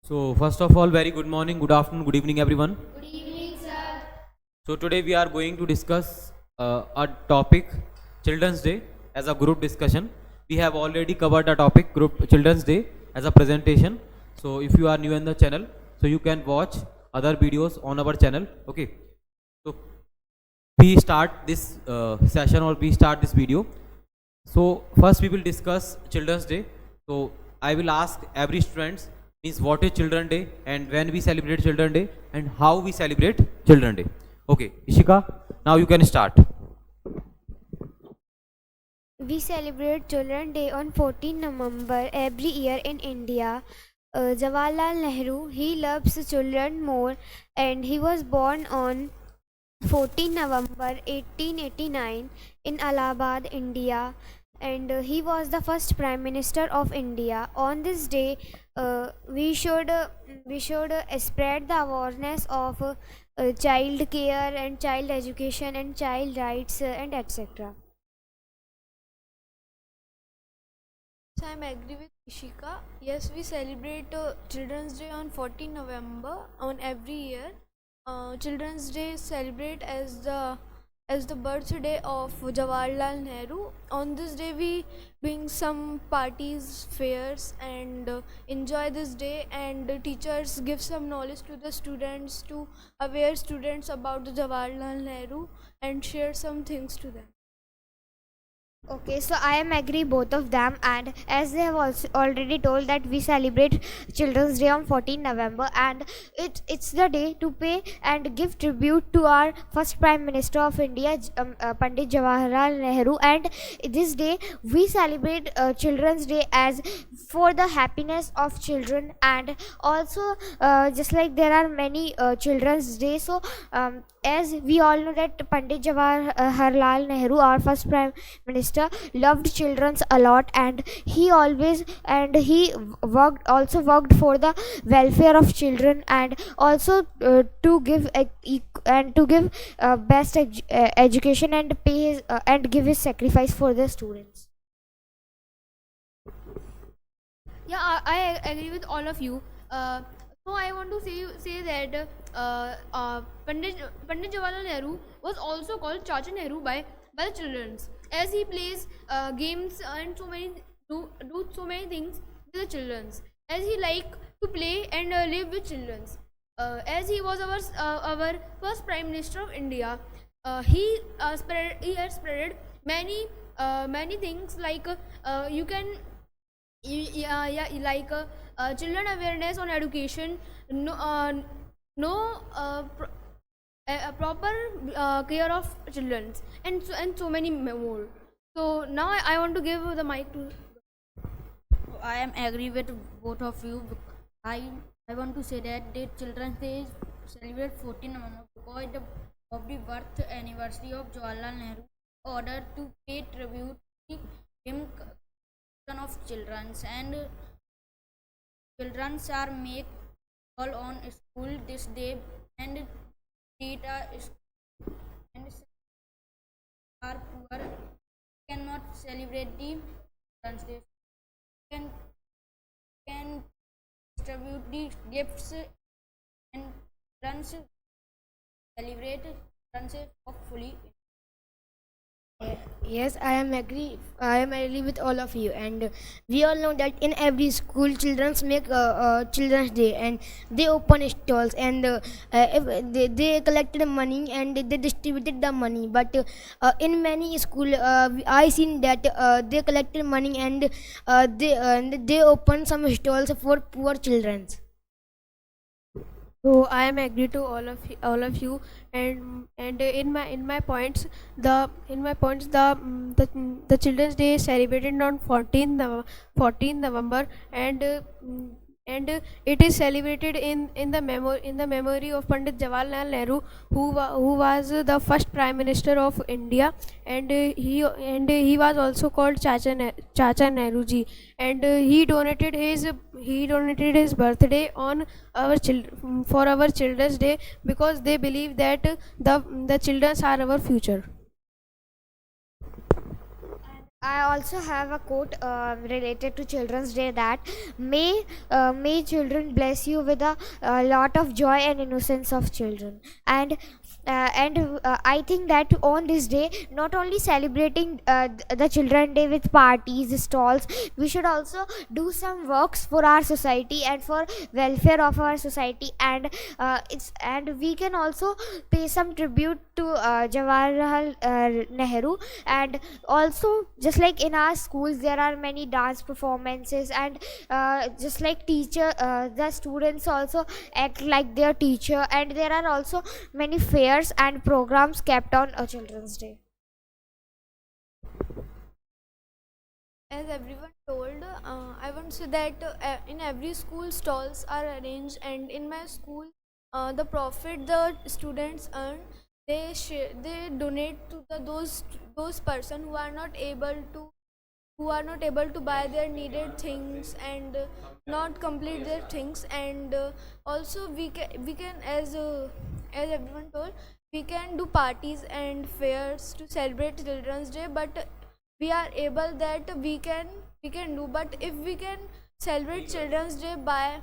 So first of all, very good morning, good afternoon, good evening, everyone. Good evening, sir. So today we are going to discuss a topic, Children's Day, as a group discussion. We have already covered a topic, group Children's Day, as a presentation. So if you are new in the channel, so you can watch other videos on our channel. Okay. So we start this session or we start this video. So first we will discuss Children's Day. So I will ask every student means what is Children's Day and when we celebrate Children's Day and how we celebrate Children's Day. Okay, Ishika, now you can start. We celebrate Children's Day on 14 November every year in India. Jawaharlal Nehru, he loves children more, and he was born on 14 November 1889 in Allahabad, India, and he was the first Prime Minister of India. On this day, we should spread the awareness of child care and child education and child rights and etc. So I'm agree with Ishika. Yes, we celebrate Children's Day on 14 November on every year. Children's Day is celebrate as the birthday of Jawaharlal Nehru. On this day, we doing some parties, fairs, and enjoy this day. And teachers give some knowledge to the students to aware students about the Jawaharlal Nehru and share some things to them. Okay, so I am agree both of them, and as they have also already told that we celebrate Children's Day on 14 November, and it's the day to pay and give tribute to our first Prime Minister of India, Pandit Jawaharlal Nehru. And this day we celebrate Children's Day as for the happiness of children, and also just like there are many Children's Day. So as we all know that Pandit Jawaharlal Nehru, our first Prime Minister, loved children a lot, and he worked for the welfare of children, and also to give best education and pay his and give his sacrifice for the students. Yeah, I agree with all of you. So I want to say that Pandit Jawaharlal Nehru was also called Chacha Nehru by the children, as he plays games and do so many things with the children, as he like to play and live with children. As he was our first Prime Minister of India, he has spread many things like you can yeah, like children awareness on education, no a proper care of children, and so many more. So now I want to give the mic to. I am agree with both of you. I I want to say that the Children's Day is celebrate 14 November because of the birth anniversary of Jawaharlal Nehru. Order to pay tribute to him of children, and children are make all on school this day and treat and are poor cannot celebrate the Children's Day. Can distribute the gifts and children celebrate children's Day hopefully. Yes, I am agree. I am agree with all of you, and we all know that in every school, childrens make Children's Day, and they open stalls, and if they collected money and they distributed the money. But in many school, I seen that they collected money and they open some stalls for poor children. So I am agree to all of you, and in my points the the Children's Day is celebrated on 14 November, and it is celebrated in the memory of Pandit Jawaharlal Nehru, who was the first Prime Minister of India, and he was also called Chacha Nehru ji, and he donated his birthday on for our Children's Day, because they believe that the children are our future. I also have a quote related to Children's Day that may children bless you with a lot of joy and innocence of children. And I think that on this day, not only celebrating the Children Day with parties, stalls, we should also do some works for our society and for welfare of our society. And we can also pay some tribute to Jawaharlal Nehru. And also, just like in our schools there are many dance performances, and just like the students also act like their teacher, and there are also many fairs and programs kept on a Children's Day. As everyone told, I want to say that in every school stalls are arranged, and in my school, the profit the students earn, they donate to those person who are not able to buy their needed things and not complete their things. And also we can as everyone told, we can do parties and fairs to celebrate Children's Day, but we are able that we can do. But if we can celebrate Children's Day by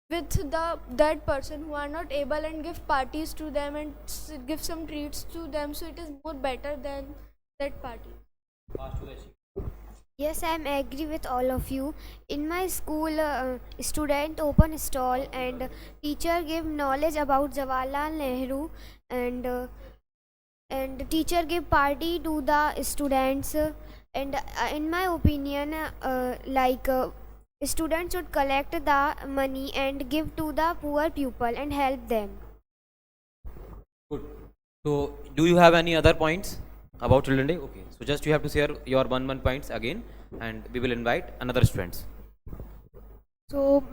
with that person who are not able, and give parties to them and give some treats to them, so it is more better than that party. Yes, I am agree with all of you. In my school, student open stall and teacher give knowledge about Jawaharlal Nehru, and teacher give party to the students. And in my opinion, students should collect the money and give to the poor pupil and help them. Good. So, do you have any other points about Children Day? Okay. So, just you have to share your one points again, and we will invite another students. So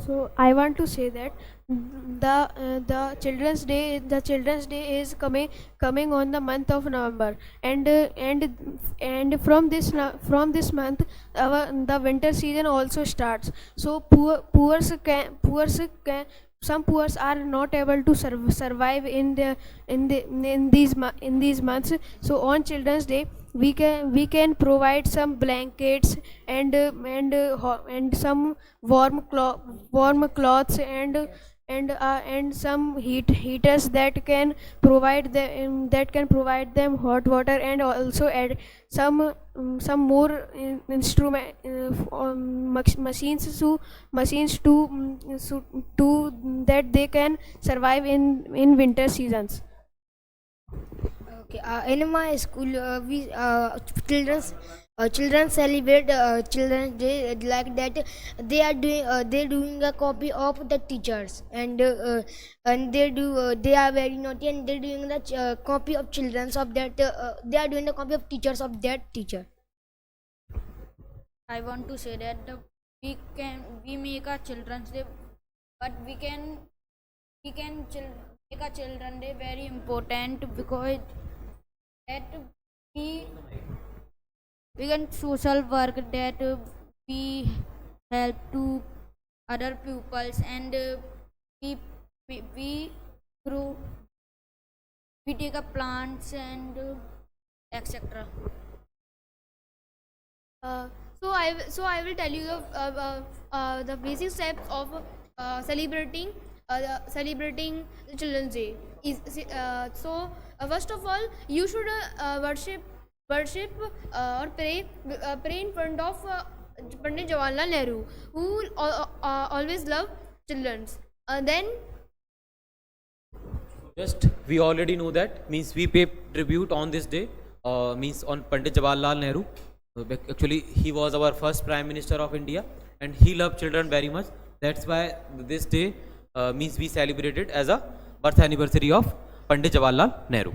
so I want to say that the Children's Day is coming on the month of November, and from this month the winter season also starts. So some poor are not able to survive in these months. So on Children's Day we can provide some blankets and some warm cloths and some heaters that can provide them hot water, and also add some more instrument machines to that they can survive in winter seasons. Okay, in my school, we children celebrate Children's Day like that. They're doing a copy of the teachers, and they are very naughty, and they're doing the copy of children's of that. They are doing the copy of teachers of that teacher. I want to say that we make a Children's Day, but we can make a Children's Day very important, because that we can social work, that we help to other pupils, and we grow, we take up plants and etc. So I will tell you the basic steps of celebrating the Children's Day. First of all, you should worship or pray in front of Pandit Jawaharlal Nehru, who always loved children. Then Just we already know that, means we pay tribute on this day, means on Pandit Jawaharlal Nehru. Actually, he was our first Prime Minister of India, and he loved children very much. That's why this day means we celebrated as a birth anniversary of Pandit Jawaharlal Nehru.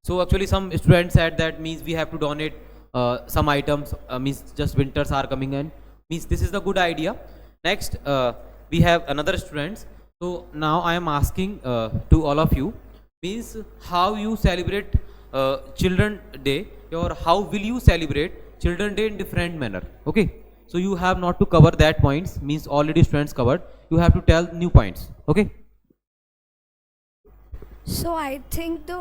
So actually, some students said that means we have to donate some items. Means just winters are coming in. Means this is the good idea. Next, we have another students. So now I am asking to all of you, means how you celebrate Children Day, or how will you celebrate Children Day in different manner. Okay. So you have not to cover that points, means already students covered. You have to tell new points. Okay. So I think the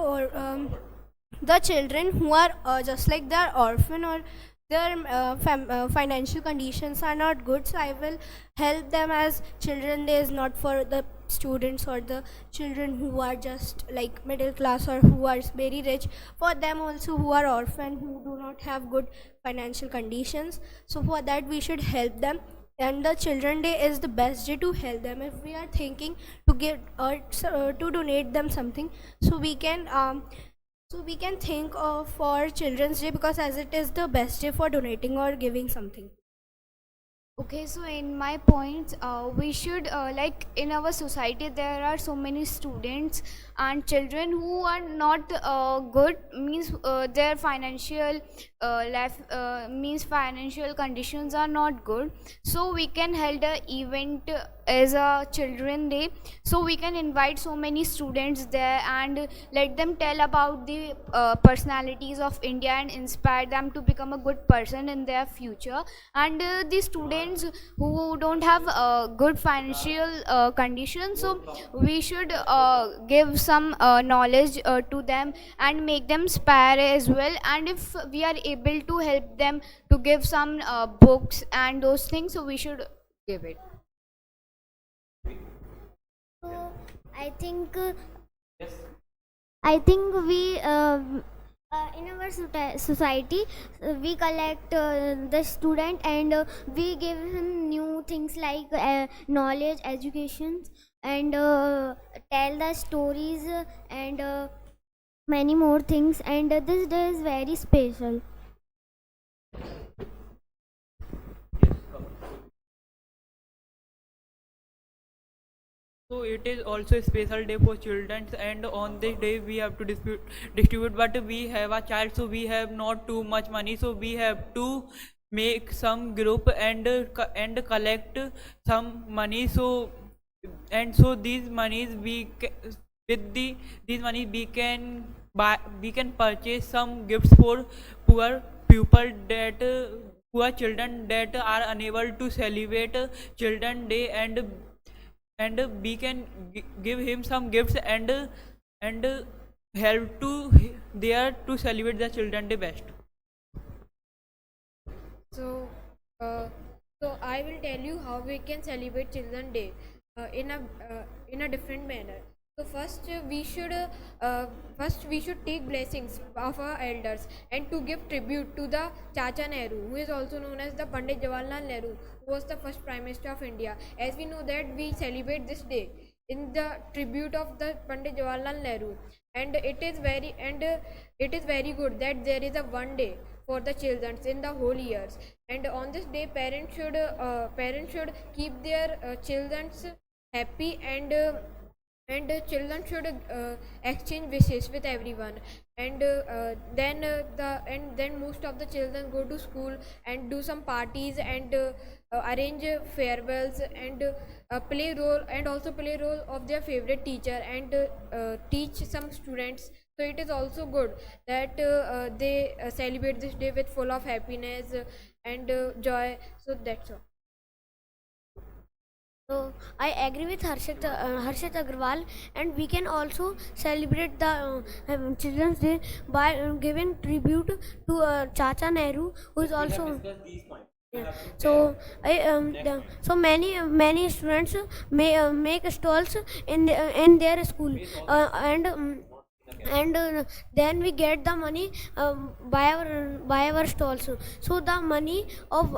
the children who are just like they are orphan or their financial conditions are not good, so I will help them, as children day is not for the students or the children who are just like middle class or who are very rich, for them also who are orphan, who do not have good financial conditions. So for that we should help them, and the children day is the best day to help them. If we are thinking to give or to donate them something, so we can think of for children's day, because as it is the best day for donating or giving something. Okay, so in my points, we should like in our society there are so many students and children who are not good, means their financial life means financial conditions are not good. So we can hold a event as a children day, so we can invite so many students there and let them tell about the personalities of India and inspire them to become a good person in their future. And the students who don't have good financial conditions, so we should give some knowledge to them and make them spare as well. And if we are able to help them to give some books and those things, so we should give it. So I think we in our society we collect the student and we give him new things like knowledge, education, and tell the stories and many more things. And this day is very special. So it is also a special day for children, and on this day we have to distribute. But we have a child, so we have not too much money. So we have to make some group and collect some money. So these monies these money we can buy, we can purchase some gifts for poor people that poor children that are unable to celebrate children day, and we can give him some gifts and help to there to celebrate the children day best. So, so I will tell you how we can celebrate Children's Day in a different manner. So first we should take blessings of our elders and to give tribute to the Chacha Nehru, who is also known as the Pandit Jawaharlal Nehru, who was the first Prime Minister of India. As we know that we celebrate this day in the tribute of the Pandit Jawaharlal Nehru, and it is very good that there is a one day for the children in the whole years. And on this day parents should keep their children happy, and children should exchange wishes with everyone. And then most of the children go to school and do some parties and arrange farewells and play role of their favorite teacher and teach some students. So it is also good that they celebrate this day with full of happiness and joy. So that's all. So I agree with Harshit Agrawal, and we can also celebrate the Children's Day by giving tribute to Chacha Nehru, who is also. Yeah. So so many students may make stalls in their school, and then we get the money by our stalls. So the money of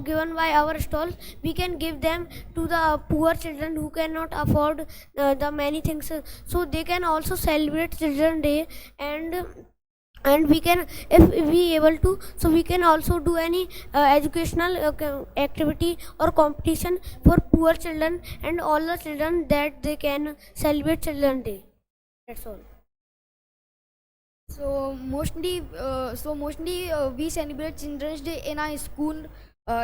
given by our stalls, we can give them to the poor children who cannot afford the many things, so they can also celebrate Children's Day. And we can, if we able to, so we can also do any educational activity or competition for poor children and all the children, that they can celebrate Children's Day. That's all. So mostly we celebrate Children's Day in our school.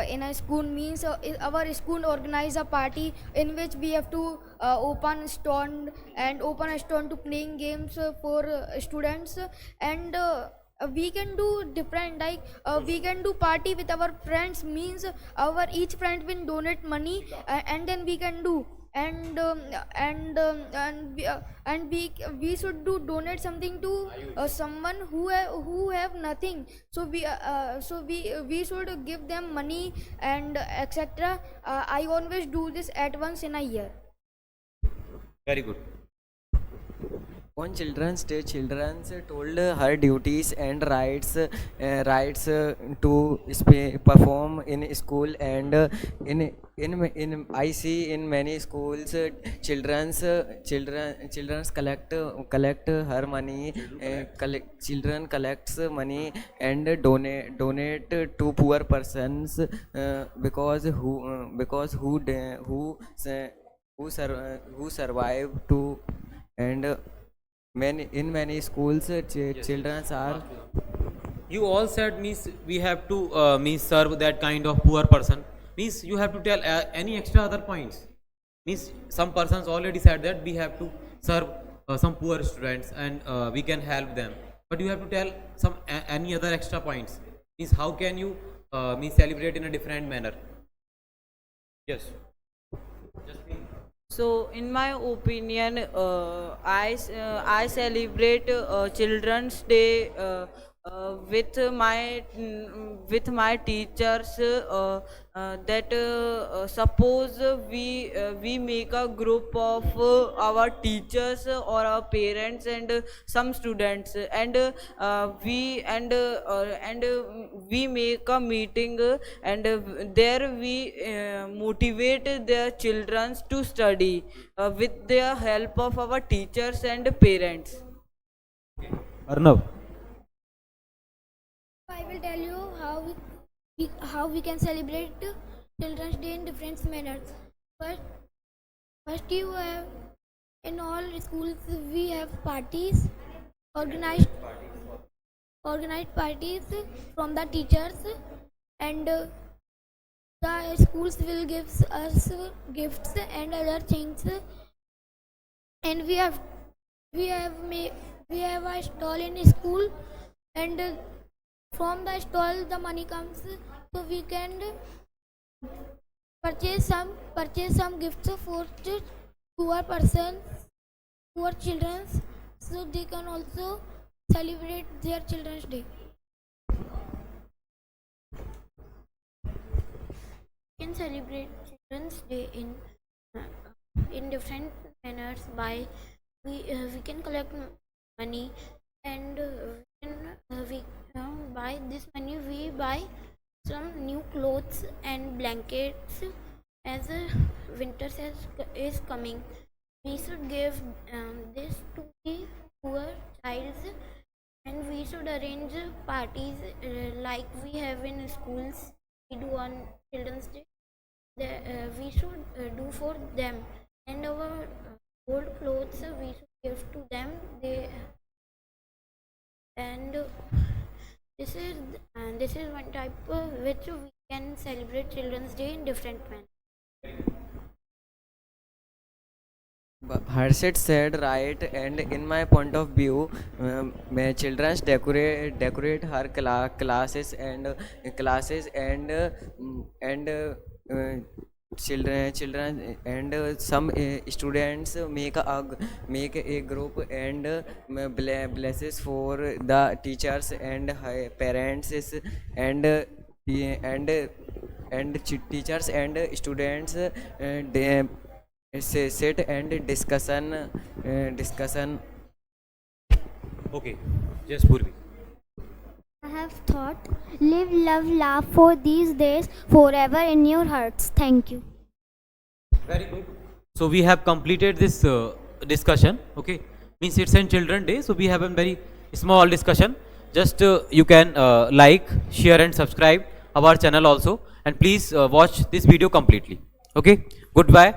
In a school means our school organize a party in which we have to open a stand to playing games for students. And we can do different, like we can do party with our friends, means our each friend will donate money and then we can do. and we should donate something to someone who have nothing. So we should give them money and etc. I always do this at once in a year. Very good. On Children's Day, children told her duties and rights to perform in school, and in I see in many schools children's collect her money, children collects money and donate to poor persons, because who survive to, and many schools children are. You all said means we have to means serve that kind of poor person. Means you have to tell any extra other points. Means some persons already said that we have to serve some poor students and we can help them. But you have to tell some any other extra points. Means how can you means celebrate in a different manner? Yes. So, in my opinion, I celebrate Children's Day with my teachers. That suppose we make a group of our teachers or our parents and some students, and we make a meeting, and there we motivate the children to study with the help of our teachers and parents. Arnav. I will tell you how we can celebrate Children's Day in different manners. First you have, in all schools we have parties, organized parties from the teachers, and the schools will give us gifts and other things, and we have a stall in school, and from the stall the money comes, so we can purchase some gifts for poor persons, poor children, so they can also celebrate their Children's Day. We can celebrate Children's Day in different manners. By we can collect money, and by this money we buy some new clothes and blankets. As winter is coming, we should give this to the poor child, and we should arrange parties like we have in schools. We do on Children's Day. We should do for them, and our old clothes we should give to them. This is one type which we can celebrate Children's Day in different manners. Harshit said right, and in my point of view, may children decorate her classes and children and some students make a group and blesses for the teachers and parents, and teachers and students they sit and discussion. Okay. Yes, Purvi. I have thought, live, love, laugh for these days forever in your hearts. Thank you. Very good. So we have completed this discussion. Okay. Means it's in Children's Day. So we have a very small discussion. Just you can like, share and subscribe our channel also. And please watch this video completely. Okay. Goodbye.